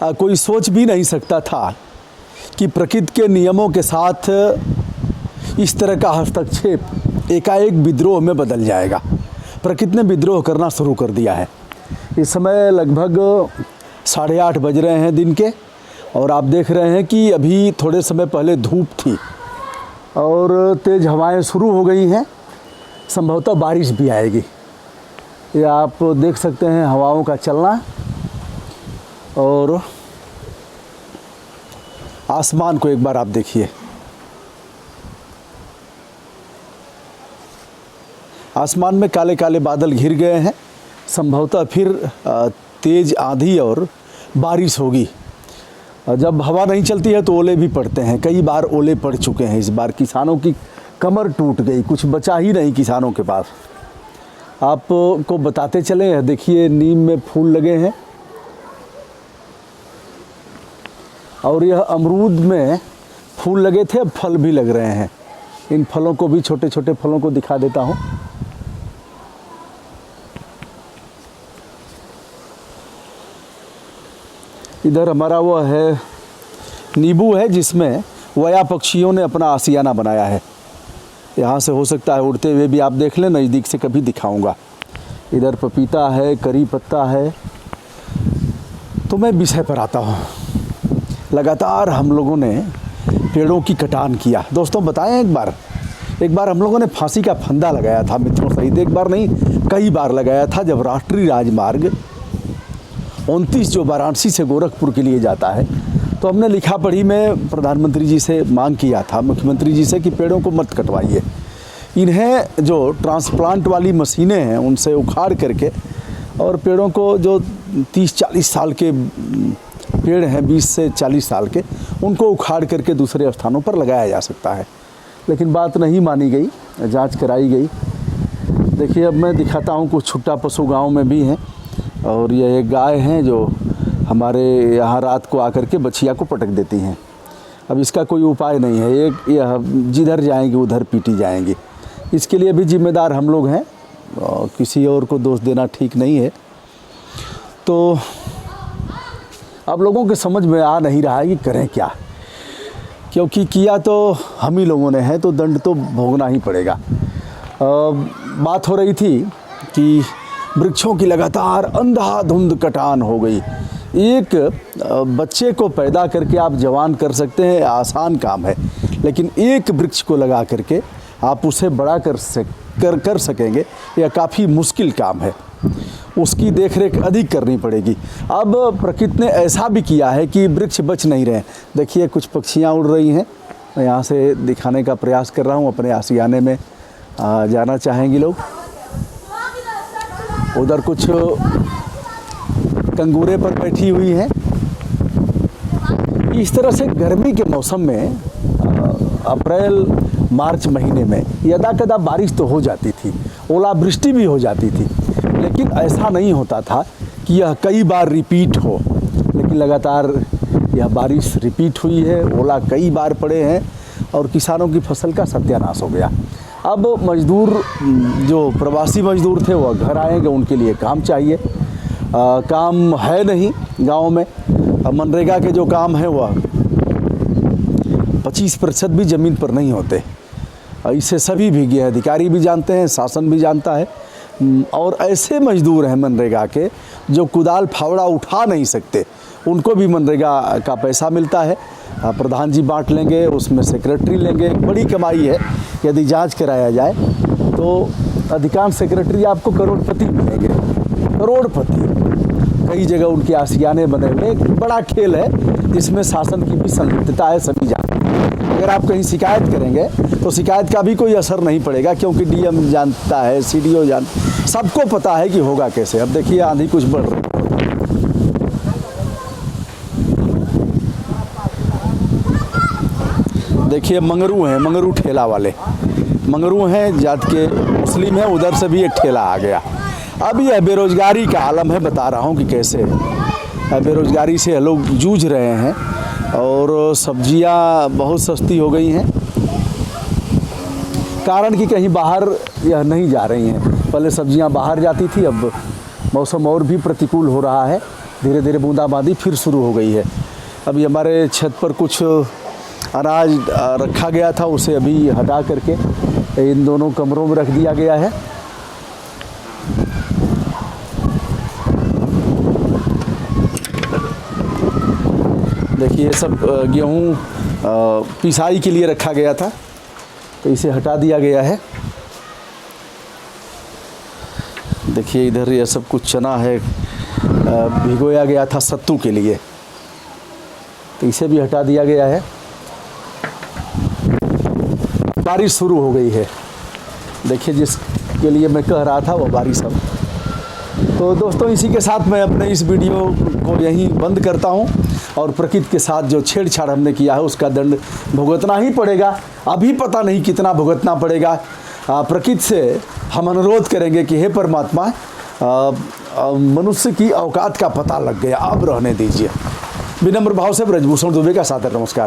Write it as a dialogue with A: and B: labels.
A: कोई सोच भी नहीं सकता था कि प्रकृति के नियमों के साथ इस तरह का हस्तक्षेप एकाएक विद्रोह में बदल जाएगा। प्रकृति ने विद्रोह करना शुरू कर दिया है। इस समय लगभग 8:30 बज रहे हैं दिन के, और आप देख रहे हैं कि अभी थोड़े समय पहले धूप थी और तेज़ हवाएं शुरू हो गई हैं। संभवतः बारिश भी आएगी। ये आप देख सकते हैं हवाओं का चलना, और आसमान को एक बार आप देखिए। आसमान में काले काले बादल घिर गए हैं। संभवतः फिर तेज़ आंधी और बारिश होगी। जब हवा नहीं चलती है तो ओले भी पड़ते हैं। कई बार ओले पड़ चुके हैं। इस बार किसानों की कमर टूट गई, कुछ बचा ही नहीं किसानों के पास। आपको बताते चले, देखिए नीम में फूल लगे हैं, और यह अमरूद में फूल लगे थे, अब फल भी लग रहे हैं। इन फलों को भी, छोटे छोटे फलों को दिखा देता हूँ। इधर हमारा वो है नींबू है, जिसमें वया पक्षियों ने अपना आशियाना बनाया है। यहाँ से हो सकता है उड़ते हुए भी आप देख लें, नज़दीक से कभी दिखाऊंगा। इधर पपीता है, करी पत्ता है। तो मैं विषय पर आता हूँ। लगातार हम लोगों ने पेड़ों की कटान किया। दोस्तों बताएं, एक बार हम लोगों ने फांसी का फंदा लगाया था मित्रों सहित। एक बार नहीं, कई बार लगाया था। जब राष्ट्रीय राजमार्ग 29 जो वाराणसी से गोरखपुर के लिए जाता है, तो हमने लिखा पढ़ी में प्रधानमंत्री जी से मांग किया था, मुख्यमंत्री जी से, कि पेड़ों को मत कटवाइए। इन्हें जो ट्रांसप्लांट वाली मशीनें हैं उनसे उखाड़ करके, और पेड़ों को जो 30-40 साल के पेड़ हैं, 20 से 40 साल के, उनको उखाड़ करके दूसरे स्थानों पर लगाया जा सकता है। लेकिन बात नहीं मानी गई, जांच कराई गई। देखिए अब मैं दिखाता हूँ, कुछ छुट्टा पशु गांव में भी हैं, और ये एक गाय हैं जो हमारे यहाँ रात को आकर के बछिया को पटक देती हैं। अब इसका कोई उपाय नहीं है। यह जिधर जाएंगी उधर पीटी जाएंगी। इसके लिए भी जिम्मेदार हम लोग हैं, किसी और को दोष देना ठीक नहीं है। तो अब लोगों के समझ में आ नहीं रहा है कि करें क्या, क्योंकि किया तो हम ही लोगों ने है, तो दंड तो भोगना ही पड़ेगा। बात हो रही थी कि वृक्षों की लगातार अंधाधुंध कटान हो गई। एक बच्चे को पैदा करके आप जवान कर सकते हैं, आसान काम है, लेकिन एक वृक्ष को लगा करके आप उसे बड़ा कर सकेंगे, यह काफ़ी मुश्किल काम है। उसकी देखरेख अधिक करनी पड़ेगी। अब प्रकृति ने ऐसा भी किया है कि वृक्ष बच नहीं रहे। देखिए कुछ पक्षियाँ उड़ रही हैं। मैं यहाँ से दिखाने का प्रयास कर रहा हूँ। अपने आशियाने में जाना चाहेंगे लोग। उधर कुछ कंगूरे पर बैठी हुई हैं। इस तरह से गर्मी के मौसम में अप्रैल मार्च महीने में यदा कदा बारिश तो हो जाती थी, ओलावृष्टि भी हो जाती थी, लेकिन ऐसा नहीं होता था कि यह कई बार रिपीट हो। लेकिन लगातार यह बारिश रिपीट हुई है, ओला कई बार पड़े हैं, और किसानों की फसल का सत्यानाश हो गया। अब मजदूर, जो प्रवासी मजदूर थे, वह घर आएंगे, उनके लिए काम चाहिए। काम है नहीं गाँव में। मनरेगा के जो काम है वह 25% भी ज़मीन पर नहीं होते। इसे सभी भी, अधिकारी भी जानते हैं, शासन भी जानता है। और ऐसे मजदूर हैं मनरेगा के जो कुदाल फावड़ा उठा नहीं सकते, उनको भी मनरेगा का पैसा मिलता है। प्रधान जी बांट लेंगे, उसमें सेक्रेटरी लेंगे। एक बड़ी कमाई है। यदि जांच कराया जाए तो अधिकांश सेक्रेटरी आपको करोड़पति मिलेंगे, करोड़पति। कई जगह उनके आशियाने बने हुए। एक बड़ा खेल है जिसमें शासन की भी संलिप्तता है, सभी जानते हैं। अगर आप कहीं शिकायत करेंगे तो शिकायत का भी कोई असर नहीं पड़ेगा, क्योंकि डीएम जानता है, सीडीओ सबको पता है कि होगा कैसे। अब देखिए आंधी कुछ बढ़ रही है। देखिए मंगरू हैं, मंगरू ठेला वाले मंगरू हैं, जात के मुस्लिम हैं। उधर से भी एक ठेला आ गया। अब यह बेरोजगारी का आलम है। बता रहा हूँ कि कैसे बेरोजगारी से लोग जूझ रहे हैं, और सब्जियां बहुत सस्ती हो गई हैं। कारण कि कहीं बाहर यह नहीं जा रही हैं। पहले सब्जियां बाहर जाती थी, अब मौसम और भी प्रतिकूल हो रहा है। धीरे धीरे बूंदाबांदी फिर शुरू हो गई है। अभी हमारे छत पर कुछ अनाज रखा गया था, उसे अभी हटा करके इन दोनों कमरों में रख दिया गया है। देखिए ये सब गेहूँ पिसाई के लिए रखा गया था, तो इसे हटा दिया गया है। देखिए इधर ये सब कुछ चना है, भिगोया गया था सत्तू के लिए, तो इसे भी हटा दिया गया है। बारिश शुरू हो गई है, देखिए जिसके लिए मैं कह रहा था वो बारिश अब। तो दोस्तों इसी के साथ मैं अपने इस वीडियो को यहीं बंद करता हूं, और प्रकृति के साथ जो छेड़छाड़ हमने किया है उसका दंड भुगतना ही पड़ेगा। अभी पता नहीं कितना भुगतना पड़ेगा। प्रकृति से हम अनुरोध करेंगे कि हे परमात्मा, मनुष्य की औकात का पता लग गया, अब रहने दीजिए। विनम्र भाव से ब्रजभूषण दुबे का सादर नमस्कार।